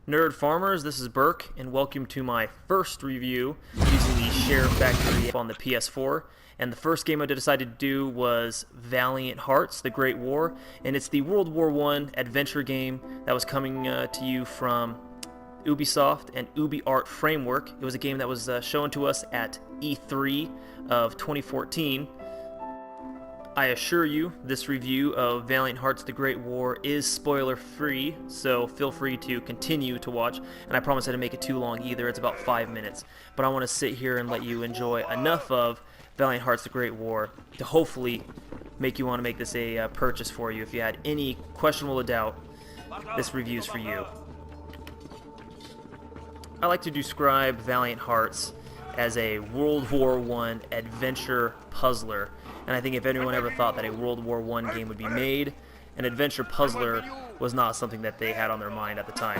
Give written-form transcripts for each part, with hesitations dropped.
Nerd Farmers, this is Burke, and welcome to my first review using the Share Factory app on the PS4. And the first game I decided to do was Valiant Hearts, The Great War, and it's the World War I adventure game that was coming to you from Ubisoft and UbiArt Framework. It was a game that was shown to us at E3 of 2014. I assure you, this review of Valiant Hearts The Great War is spoiler-free, so feel free to continue to watch, and I promise I didn't make it too long either. It's about 5 minutes, but I want to sit here and let you enjoy enough of Valiant Hearts The Great War to hopefully make you want to make this a purchase for you. If you had any questionable doubt, this review's for you. I like to describe Valiant Hearts as a World War I adventure puzzler. And I think if anyone ever thought that a World War I game would be made, an adventure puzzler was not something that they had on their mind at the time.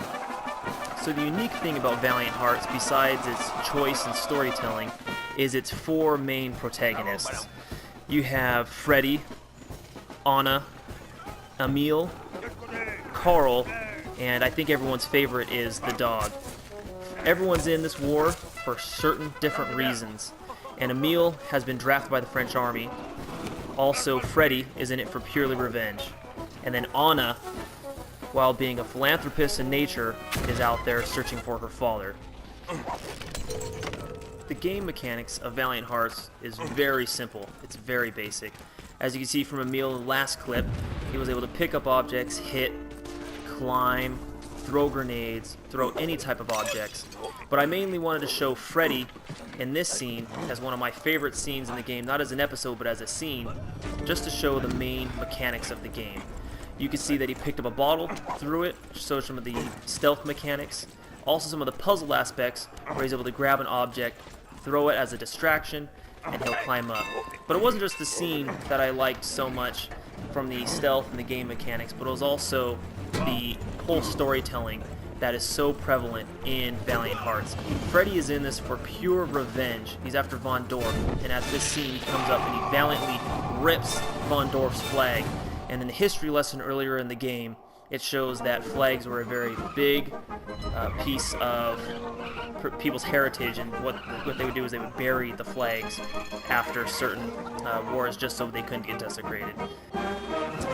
So the unique thing about Valiant Hearts, besides its choice in storytelling, is its four main protagonists. You have Freddy, Anna, Emil, Carl, and I think everyone's favorite is the dog. Everyone's in this war for certain different reasons, and Emil has been drafted by the French army. Also, Freddy is in it for purely revenge. And then Anna, while being a philanthropist in nature, is out there searching for her father. The game mechanics of Valiant Hearts is very simple. It's very basic. As you can see from Emil in the last clip, he was able to pick up objects, hit, climb, throw grenades, throw any type of objects. But I mainly wanted to show Freddy in this scene as one of my favorite scenes in the game, not as an episode but as a scene, just to show the main mechanics of the game. You can see that he picked up a bottle, threw it, shows some of the stealth mechanics, also some of the puzzle aspects where he's able to grab an object, throw it as a distraction, and he'll climb up. But it wasn't just the scene that I liked so much from the stealth and the game mechanics, but it was also the whole storytelling that is so prevalent in Valiant Hearts. Freddy is in this for pure revenge. He's after Von Dorf, and at this scene he comes up and he valiantly rips Von Dorf's flag. And in the history lesson earlier in the game, it shows that flags were a very big piece of people's heritage, and what they would do is they would bury the flags after certain wars just so they couldn't get desecrated.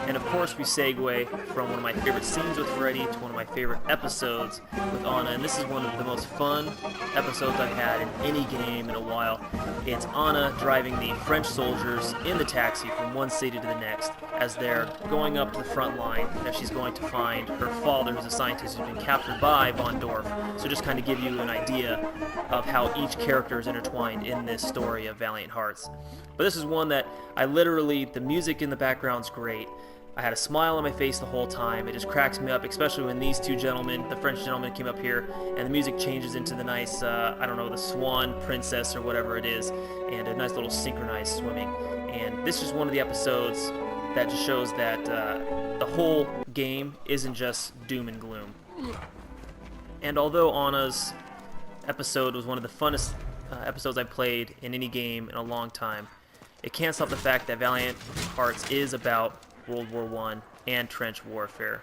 And of course we segue from one of my favorite scenes with Freddy to one of my favorite episodes with Anna, and this is one of the most fun episodes I've had in any game in a while. It's Anna driving the French soldiers in the taxi from one city to the next as they're going up to the front line, as she's going to find her father, who's a scientist who's been captured by Von Dorf. So just kind of give you an idea of how each character is intertwined in this story of Valiant Hearts. But this is one that I literally, the music in the background's great. I had a smile on my face the whole time. It just cracks me up, especially when these two gentlemen, the French gentlemen, came up here and the music changes into the nice, I don't know, the Swan Princess or whatever it is, and a nice little synchronized swimming. And this is one of the episodes that just shows that the whole game isn't just doom and gloom. And although Anna's episode was one of the funnest episodes I've played in any game in a long time, it can't stop the fact that Valiant Hearts is about World War I and trench warfare.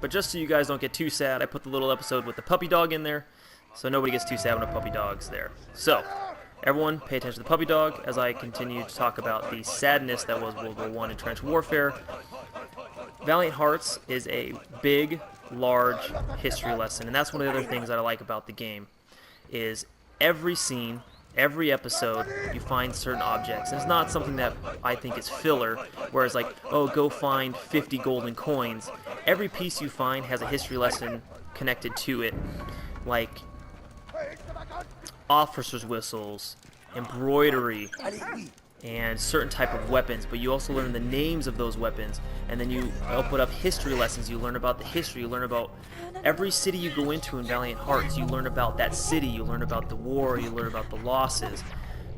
But just so you guys don't get too sad, I put the little episode with the puppy dog in there, so nobody gets too sad when a puppy dog's there. So, everyone pay attention to the puppy dog as I continue to talk about the sadness that was World War I and trench warfare. Valiant Hearts is a big, large history lesson, and that's one of the other things that I like about the game, is every scene, every episode, you find certain objects. And it's not something that I think is filler, whereas like, oh, go find 50 golden coins. Every piece you find has a history lesson connected to it, like officers' whistles, embroidery, and certain type of weapons, but you also learn the names of those weapons, and then you put up history lessons. You learn about the history, you learn about every city you go into in Valiant Hearts, you learn about that city, you learn about the war, you learn about the losses.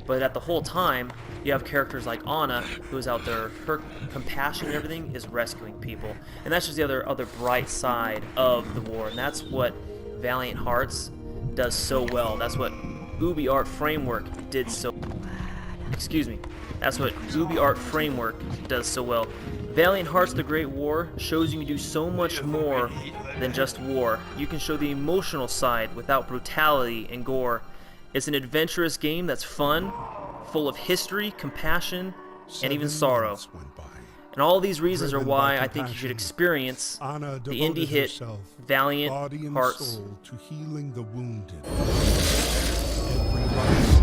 But at the whole time, you have characters like Anna, who is out there, her compassion and everything is rescuing people. And that's just the other bright side of the war, and that's what Valiant Hearts does so well. That's what UbiArt Framework did so well. Excuse me. That's what UbiArt Framework does so well. Valiant Hearts: The Great War shows you can do so much more than just war. You can show the emotional side without brutality and gore. It's an adventurous game that's fun, full of history, compassion, and even sorrow. And all these reasons are why I think you should experience the indie hit Valiant Hearts. To healing the wounded. Every life